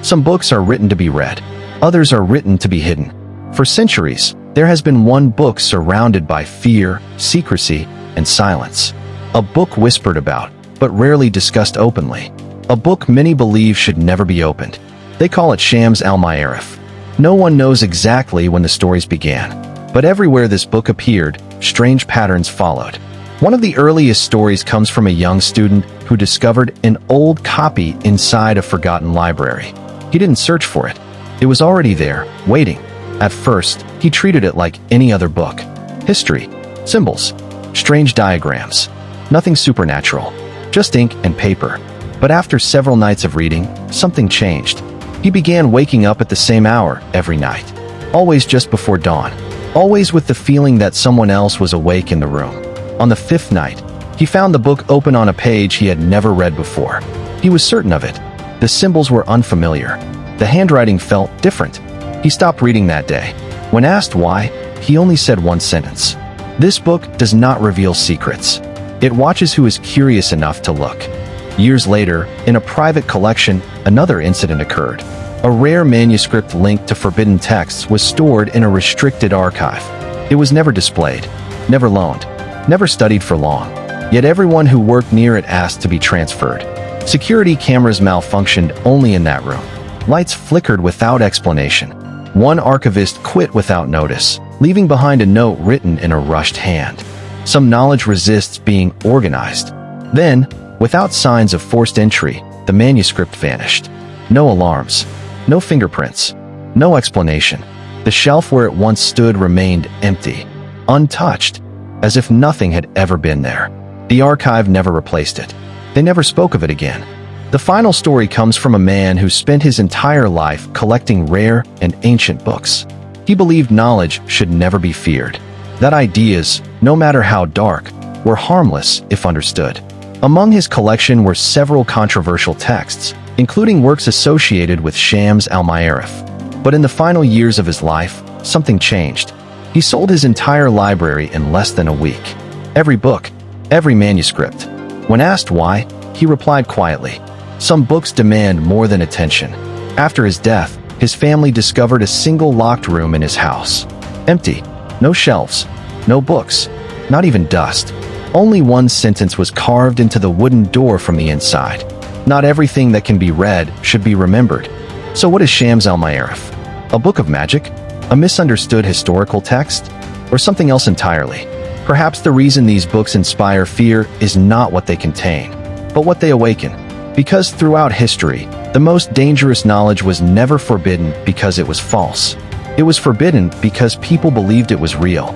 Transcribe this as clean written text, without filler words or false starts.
Some books are written to be read. Others are written to be hidden. For centuries, there has been one book surrounded by fear, secrecy, and silence. A book whispered about, but rarely discussed openly. A book many believe should never be opened. They call it Shams al-Ma'arif. No one knows exactly when the stories began, but everywhere this book appeared, strange patterns followed. One of the earliest stories comes from a young student who discovered an old copy inside a forgotten library. He didn't search for it. It was already there, waiting. At first, he treated it like any other book. History, symbols, strange diagrams. Nothing supernatural, just ink and paper. But after several nights of reading, something changed. He began waking up at the same hour every night, always just before dawn, always with the feeling that someone else was awake in the room. On the fifth night, he found the book open on a page he had never read before. He was certain of it. The symbols were unfamiliar. The handwriting felt different. He stopped reading that day. When asked why, he only said one sentence. This book does not reveal secrets. It watches who is curious enough to look. Years later, in a private collection, another incident occurred. A rare manuscript linked to forbidden texts was stored in a restricted archive. It was never displayed, never loaned, never studied for long. Yet everyone who worked near it asked to be transferred. Security cameras malfunctioned only in that room. Lights flickered without explanation. One archivist quit without notice, leaving behind a note written in a rushed hand. Some knowledge resists being organized. Then, without signs of forced entry, the manuscript vanished. No alarms, no fingerprints, no explanation. The shelf where it once stood remained empty, untouched, as if nothing had ever been there. The archive never replaced it. They never spoke of it again. The final story comes from a man who spent his entire life collecting rare and ancient books. He believed knowledge should never be feared, that ideas, no matter how dark, were harmless if understood. Among his collection were several controversial texts, including works associated with Shams al-Ma'arif. But in the final years of his life, something changed. He sold his entire library in less than a week. Every book, every manuscript. When asked why, he replied quietly, "Some books demand more than attention." After his death, his family discovered a single locked room in his house. Empty. No shelves. No books. Not even dust. Only one sentence was carved into the wooden door from the inside. Not everything that can be read should be remembered. So what is Shams al-Ma'arif? A book of magic? A misunderstood historical text? Or something else entirely? Perhaps the reason these books inspire fear is not what they contain, but what they awaken. Because throughout history, the most dangerous knowledge was never forbidden because it was false. It was forbidden because people believed it was real.